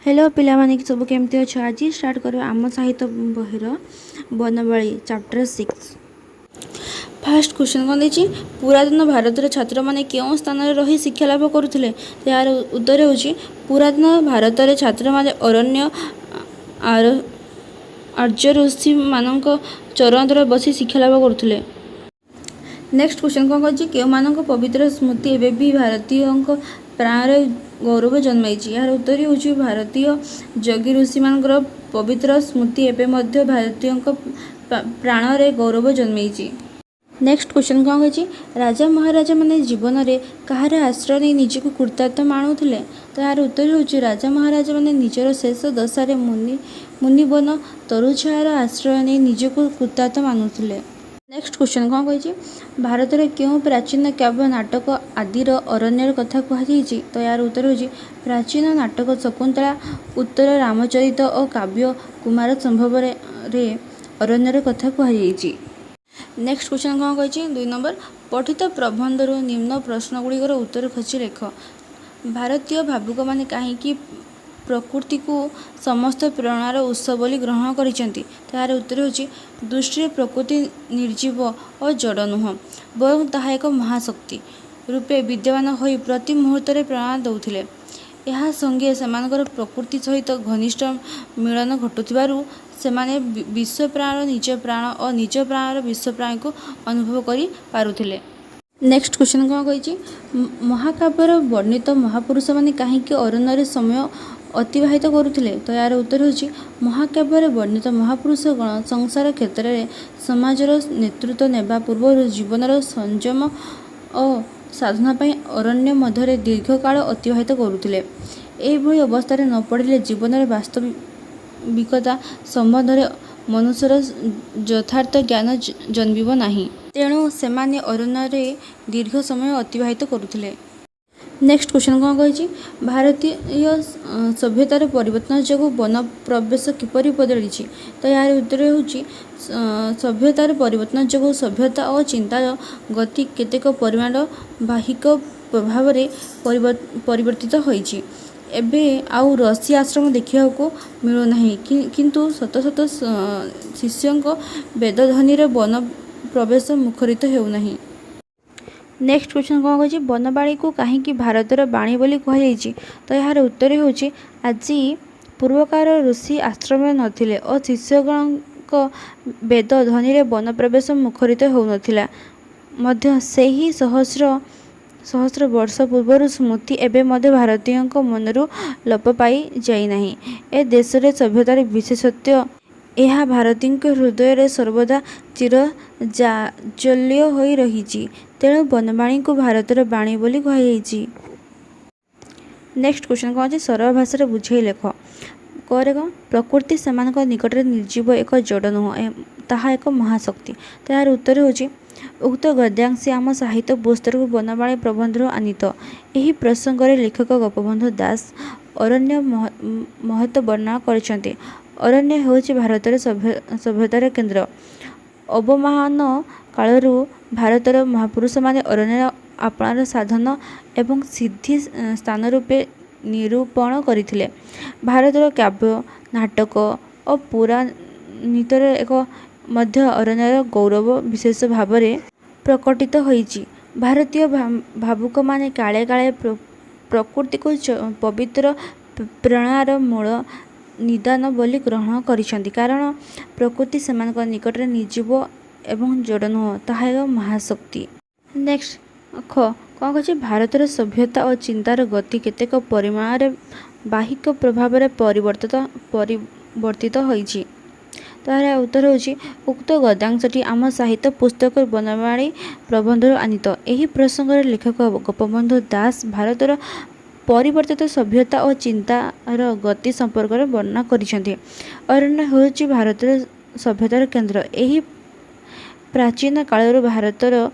Hello पिलामाने सब केमती अच्छे। आज स्टार्ट कर आम साहित्य बहिर बनवाड़ी चैप्टर 6। फास्ट क्वेश्चन कौन देखिए पुरातन भारत छात्र मैंने क्यों स्थान में रही शिक्षा लाभ करुले। यार उत्तर हो पुरातन भारत छात्र मैंने अरण्य आर्य ऋषि मान चरण बसी शिक्षा लाभ करुले। नेक्स्ट क्वेश्चन कौन कर क्यों मान पवित्र स्मृति एवं भी भारतीय प्राण गौरव जन्माई। यार उत्तर हो भारतीय योगी ऋषि मान पवित्र स्मृति एवं भारतीय प्राण रे गौरव जन्माई। नेक्स्ट क्वेश्चन कौन कही राजा महाराजा माने जीवन में कहार आश्रय नहीं निजक कृतार्थ मानुले। तो यार उत्तर हो राजा महाराजा माने निजर शेष दशार मुनिवन तरुछायार आश्रय नहीं निजक कृतार्थ मानुले। नेक्स्ट क्वेश्चन कौन कही भारत में क्यों प्राचीन काव्य नाटक आदिर अरण्यर कथा कहुई। तो यार उत्तर हो प्राचीन नाटक शकुंतला उत्तर रामचरित और काव्य कुमार संभव रे अरण्यर कथा कहुई। नेक्स्ट क्वेश्चन कौन कही 2 नंबर पठित प्रबंधर निम्न प्रश्न गुड़िकर उत्तर खोजी लेख। भारतीय भावुक मैंने कहीं प्रकृति को समस्त प्रेरणार उत्स बोली ग्रहण करिसेंती। तो यार उत्तर हो दृष्टि प्रकृति निर्जीव और जड़ नुह बरं ताहा एक महाशक्ति रूपे विद्यमान होई प्रति मुहूर्त प्रेरणा दौथिले। यह संगे सेमानकर प्रकृति सहित घनिष्ठ मिलन घटुथिबारु सेमाने विश्व प्राण निज प्राण और निज प्राण विश्व प्राणी को अनुभव करि पारुथिले। नेक्स्ट क्वेश्चन कौन कही महाकाव्यर वर्णित महापुरुष माने कहीं अरण्य समय अतिवाहित करुथिले। तो यार उत्तर हो महाकाव्यर वर्णित महापुरुष गण संसार क्षेत्र में समाजर नेतृत्व नेबा पूर्व जीवनर संयम और साधना पाई अरण्य मध्य दीर्घ काल अतिवाहित करुथिले। एभली अवस्था न पड़े जीवन वास्तविकता संबंध में मनुष्यर यथार्थ ज्ञान जन्मिब नाही। तेणु सेमाने अरण्य दीर्घ समय अतिवाहित करुथिले। नेक्स्ट क्वेश्चन कौन कही भारतीय सभ्यतार परिवर्तन जो वन प्रवेश किपरि बदली। तो यार उत्तर हो सभ्यतार परिवर्तन जो सभ्यता और चिंतार गति केतेक परिमाण बाहिक प्रभाव परिवर्तित होइछि। एबे आउ ऋषि आश्रम देखा मिलूना किंतु शत शत शिष्यों वेदध्वनि वन प्रवेश मुखरित होना। नेक्स्ट क्वेश्चन कौन कही बनवाड़ी को कहीं भारतर बाणी बोली कहुई। तो यार उत्तर हो आज पूर्वकार ऋषि आश्रम नथिले और शिष्यगण वेद ध्वनि वन प्रवेश मुखरित होउनथिला मध्य सेही सहस्र सहस्र वर्ष पूर्वर स्मृति एवं मध्य भारतीय मनरू लोप पाई जाई नाही। ए देश रे सभ्यतार विशेषत्व यह भारतीय हृदय रे सर्वदा चिर जाज्वल्य होई रही। तेणु बनवाणी को भारतर बाणी बोली कहुई। नेक्स्ट क्वेश्चन कौन सरल भाषा बुझे लेख करे कौन प्रकृति सेमान निकट निर्जीव एक जड़ नुह ताहा एक महाशक्ति। तो यार उत्तर हो उक्त गद्यांश आम साहित्य पुस्तक बनवाणी प्रबंध आनीत। यही प्रसंग में लेखक गोपबंधु दास अरण्य महत्व वर्णना करछन्ते। अरण्य होछि भारतर सभ्यतार केन्द्र। अवमान कालरू भारतर महापुरुष माने अरण्य आपणार साधन एवं सिद्धि स्थान रूपे निरूपण करथिले। भारतर काव्य नाटक और पुराणीतर एक मध्य अरण्यर गौरव विशेष भाव में प्रकटित होइछि। भारतीय भावुक माने काले काले प्रकृति को पवित्र प्रेरणार मूल निदान बोली ग्रहण करिसेंती कारण प्रकृति सेमानक निकट निर्जीव एवं जड़ नुह ताहा एक महाशक्ति। नेक्स्ट ख कौन कही भारतर सभ्यता और चिंतार गति केतेक परिमाण बाहिक प्रभाव परिवर्तित होइछि। तार उत्तर हो उक्त गद्यांशटी आम साहित्य पुस्तक बनवाणी प्रबंध आनीत। यही प्रसंग में लेखक गोपबंधु दास भारतर परिवर्तित सभ्यता और चिंतार गति संपर्क में वर्णना करिसेंते। अरण्य होछि भारतर सभ्यतार केन्द्र। यही प्राचीन कालरू भारतर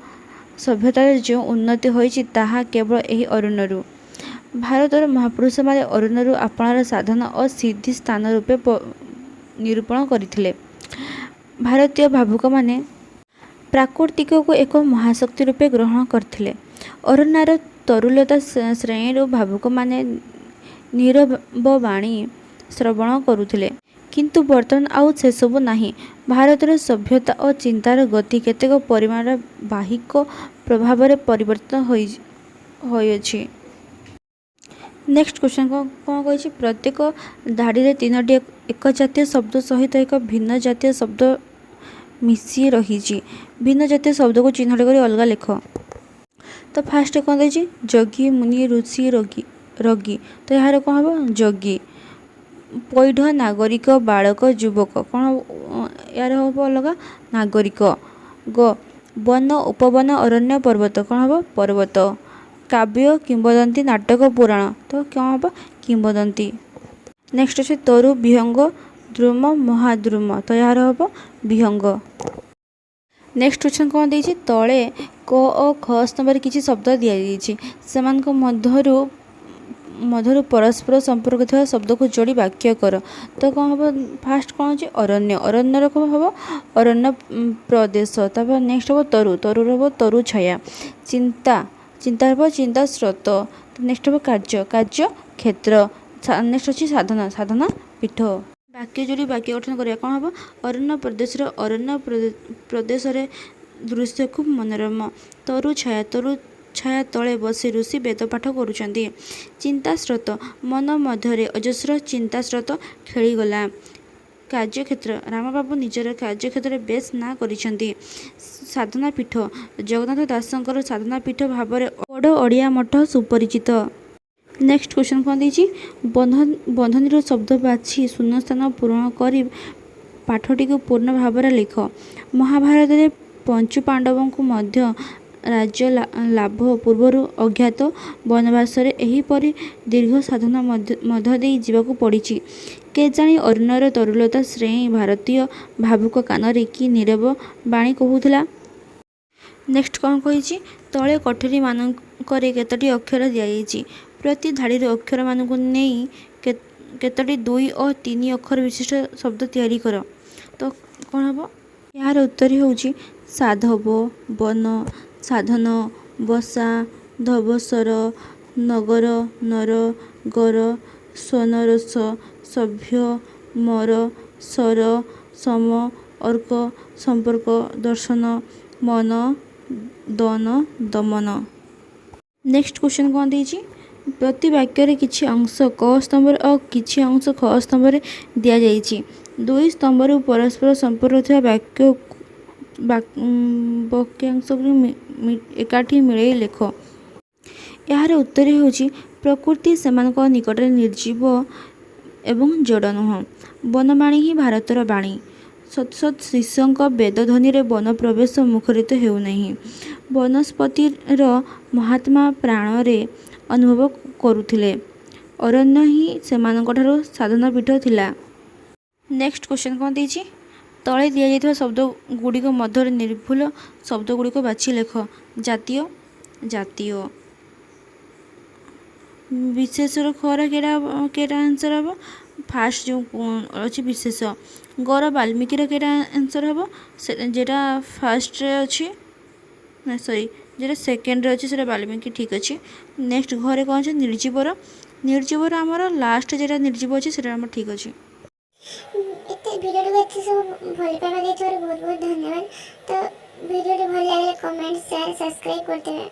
सभ्यतार जो उन्नति होइछि ताहा केवल यही अरण्यरू। भारतर महापुरुष माने अरण्यरू आपणार साधन और सिद्धि स्थान रूपे निरूपण करथिले। भारतीय भावुक माने प्राकृतिक को एक महाशक्ति रूपे ग्रहण करथिले। अरण्यार तरुलता श्रेणी भावुक माने नीरव बाणी ଶ୍ରବଣ କରୁଥିଲେ। କିନ୍ତୁ ବର୍ତ୍ତମାନ ଆଉ ସେସବୁ ନାହିଁ। ଭାରତର ସଭ୍ୟତା ଓ ଚିନ୍ତାର ଗତି କେତେକ ପରିମାଣର ବାହିକ ପ୍ରଭାବରେ ପରିବର୍ତ୍ତିତ ହୋଇଅଛି। ନେକ୍ସଟ କ୍ୱେଶ୍ଚନ୍ କ'ଣ କହିଛି? ପ୍ରତ୍ୟେକ ଧାଡ଼ିରେ ତିନୋଟି ଏକଜାତୀୟ ଶବ୍ଦ ସହିତ ଏକ ଭିନ୍ନ ଜାତୀୟ ଶବ୍ଦ ମିଶି ରହିଛି। ଭିନ୍ନ ଜାତୀୟ ଶବ୍ଦକୁ ଚିହ୍ନଟ କରି ଅଲଗା ଲେଖ। ତ ଫାଷ୍ଟ କ'ଣ ଦେଇଛି? ଯୋଗୀ, ମୁନି, ଋଷି, ରୋଗୀ। ତ ଏହାର କ'ଣ ହେବ? ଯୋଗୀ। ପୈଢ଼, ନାଗରିକ, ବାଳକ, ଯୁବକ। କ'ଣ ଏହାର ହେବ ଅଲଗା? ନାଗରିକ। ବନ, ଉପବନ, ଅରଣ୍ୟ, ପର୍ବତ। କ'ଣ ହେବ? ପର୍ବତ। କାବ୍ୟ, କିମ୍ବଦନ୍ତୀ, ନାଟକ, ପୁରାଣ। ତ କ'ଣ ହେବ? କିମ୍ବଦନ୍ତୀ। ନେକ୍ସଟ ଅଛି ତରୁ, ବିହଙ୍ଗ, ଦ୍ରୁମ, ମହାଦ୍ରୁମ। ତ ଏହାର ହେବ ବିହଙ୍ଗ। ନେକ୍ସଟ କ୍ୱେଶ୍ଚନ୍ କ'ଣ ଦେଇଛି? ତଳେ କ ଓ ଖ ସ୍ତମ୍ଭରେ କିଛି ଶବ୍ଦ ଦିଆଯାଇଛି। ସେମାନଙ୍କ ମଧ୍ୟରୁ ପରସ୍ପର ସମ୍ପର୍କ ଥିବା ଶବ୍ଦକୁ ଯୋଡ଼ି ବାକ୍ୟ କର। ତ କ'ଣ ହେବ? ଫାଷ୍ଟ କ'ଣ ଅଛି? ଅରଣ୍ୟ। ଅରଣ୍ୟର କ'ଣ ହେବ? ଅରଣ୍ୟ ପ୍ରଦେଶ। ତାପରେ ନେକ୍ସଟ ହେବ ତରୁ। ତରୁର ହେବ ତରୁ ଛାୟା। ଚିନ୍ତା। ଚିନ୍ତା ହେବ ଚିନ୍ତା ସ୍ରୋତ। ନେକ୍ସଟ ହେବ କାର୍ଯ୍ୟ। କାର୍ଯ୍ୟ କ୍ଷେତ୍ର। ନେକ୍ସଟ ଅଛି ସାଧନା। ସାଧନା ପୀଠ। ବାକ୍ୟ ଯୋଡ଼ି ବାକ୍ୟ ଗଠନ କରିବା। କ'ଣ ହେବ? ଅରଣ୍ୟ ପ୍ରଦେଶରେ ଦୃଶ୍ୟ ଖୁବ୍ ମନୋରମ। ତରୁ ଛାୟା। ତରୁ ଛାୟା ତଳେ ବସି ଋଷି ବେଦ ପାଠ କରୁଛନ୍ତି। ଚିନ୍ତା ସ୍ରୋତ। ମନ ମଧ୍ୟରେ ଅଜସ୍ର ଚିନ୍ତା ସ୍ରୋତ ଖେଳିଗଲା। କାର୍ଯ୍ୟକ୍ଷେତ୍ର। ରାମବାବୁ ନିଜର କାର୍ଯ୍ୟକ୍ଷେତ୍ରରେ ବେଶ୍ ନାଁ କରିଛନ୍ତି। ସାଧନା ପୀଠ। ଜଗନ୍ନାଥ ଦାସଙ୍କର ସାଧନା ପୀଠ ଭାବରେ ବଡ଼ ଓଡ଼ିଆ ମଠ ସୁପରିଚିତ। ନେକ୍ସଟ କ୍ୱେଶ୍ଚନ୍ କ'ଣ ଦେଇଛି? ବନ୍ଧନୀରୁ ଶବ୍ଦ ବାଛି ଶୂନ୍ୟସ୍ଥାନ ପୂରଣ କରି ପାଠଟିକୁ ପୂର୍ଣ୍ଣ ଭାବରେ ଲେଖ। ମହାଭାରତରେ ପଞ୍ଚୁ ପାଣ୍ଡବଙ୍କୁ ମଧ୍ୟ ରାଜ୍ୟ ଲାଭ ପୂର୍ବରୁ ଅଜ୍ଞାତ ବନବାସରେ ଏହିପରି ଦୀର୍ଘ ସାଧନା ମଧ୍ୟ ଦେଇ ଯିବାକୁ ପଡ଼ିଛି। କେଜାଣି ଅରଣ୍ୟର ତରୁଲତା ଶ୍ରେଣୀ ଭାରତୀୟ ଭାବୁକ କାନରେ କି ନୀରବ ବାଣୀ କହୁଥିଲା। ନେକ୍ସଟ କ'ଣ କହିଛି? ତଳେ କୋଠରୀମାନଙ୍କରେ କେତୋଟି ଅକ୍ଷର ଦିଆଯାଇଛି। ପ୍ରତି ଧାଡ଼ିର ଅକ୍ଷରମାନଙ୍କୁ ନେଇ କେତୋଟି 2 ଓ 3 ଅକ୍ଷର ବିଶିଷ୍ଟ ଶବ୍ଦ ତିଆରି କର। ତ କ'ଣ ହେବ? ଏହାର ଉତ୍ତର ହେଉଛି ସାଧବ, ବନ, ସାଧନ, ବସା, ଧବସର, ନଗର, ନର, ଗର, ସ୍ୱନରସ, ସଭ୍ୟ, ମର, ସର, ସମ, ଅର୍କ, ସମ୍ପର୍କ, ଦର୍ଶନ, ମନ, ଦନ, ଦମନ। ନେକ୍ସଟ କ୍ୱେଶ୍ଚନ୍ କ'ଣ ଦେଇଛି? ପ୍ରତି ବାକ୍ୟରେ କିଛି ଅଂଶ କ ସ୍ତମ୍ଭରେ ଓ କିଛି ଅଂଶ ଖ ସ୍ତମ୍ଭରେ ଦିଆଯାଇଛି। ଦୁଇ ସ୍ତମ୍ଭରୁ ପରସ୍ପର ସମ୍ପର୍କ ଥିବା ବାକ୍ୟାଂଶକୁ ଏକାଠି ମିଳେଇ ଲେଖ। ଏହାର ଉତ୍ତର ହେଉଛି ପ୍ରକୃତି ସେମାନଙ୍କ ନିକଟରେ ନିର୍ଜୀବ ଏବଂ ଜଡ଼ ନୁହଁ। ବନବାଣୀ ହିଁ ଭାରତର ବାଣୀ। ସତ୍ ସତ୍ ଶିଷ୍ୟଙ୍କ ବେଦଧ୍ୱନିରେ ବନ ପ୍ରବେଶ ମୁଖରିତ ହେଉନାହିଁ। ବନସ୍ପତିର ମହାତ୍ମା ପ୍ରାଣରେ ଅନୁଭବ କରୁଥିଲେ। ଅରଣ୍ୟ ହିଁ ସେମାନଙ୍କଠାରୁ ସାଧନା ପୀଠ ଥିଲା। ନେକ୍ସଟ କ୍ୱେଶ୍ଚନ୍ କ'ଣ ଦେଇଛି? ତଳେ ଦିଆଯାଇଥିବା ଶବ୍ଦଗୁଡ଼ିକ ମଧ୍ୟରେ ନିର୍ଭୁଲ ଶବ୍ଦଗୁଡ଼ିକ ବାଛି ଲେଖ। ଜାତୀୟ। ଜାତୀୟ। ବିଶେଷର ଖର କେଟା ଆନ୍ସର ହେବ? ଫାଷ୍ଟ ଯେଉଁ ଅଛି ବିଶେଷ। ଗର ବାଲ୍ମୀକିର କେଟା ଆନ୍ସର ହେବ? ଯେଟା ଫାଷ୍ଟରେ ଅଛି ନା ସରି যেটা সেকেন্ডরে ଅଛି সেটা বাল্মীকি ঠিক ଅଛି। ନେକ୍ସଟ ଘରେ କ'ଣ ଅଛି? ନିର୍ଜୀବର। ନିର୍ଜୀବର ଆମର ଲାଷ୍ଟ যেটা ନିର୍ଜୀବ ଅଛି ସେଟା ଆମର ଠିକ୍ ଅଛି। ଏତେ ଭିଡ଼ିଓଟିକୁ ଏତେ ସବୁ ଭଲ ପାଇବା ଦେଇଥିବାରୁ ବହୁତ ବହୁତ ଧନ୍ୟବାଦ। ତ ଭିଡ଼ିଓଟି ଭଲ ଲାଗିଲେ କମେଣ୍ଟ, ସେୟାର, ସବସ୍କ୍ରାଇବ୍ କରିଦେବେ।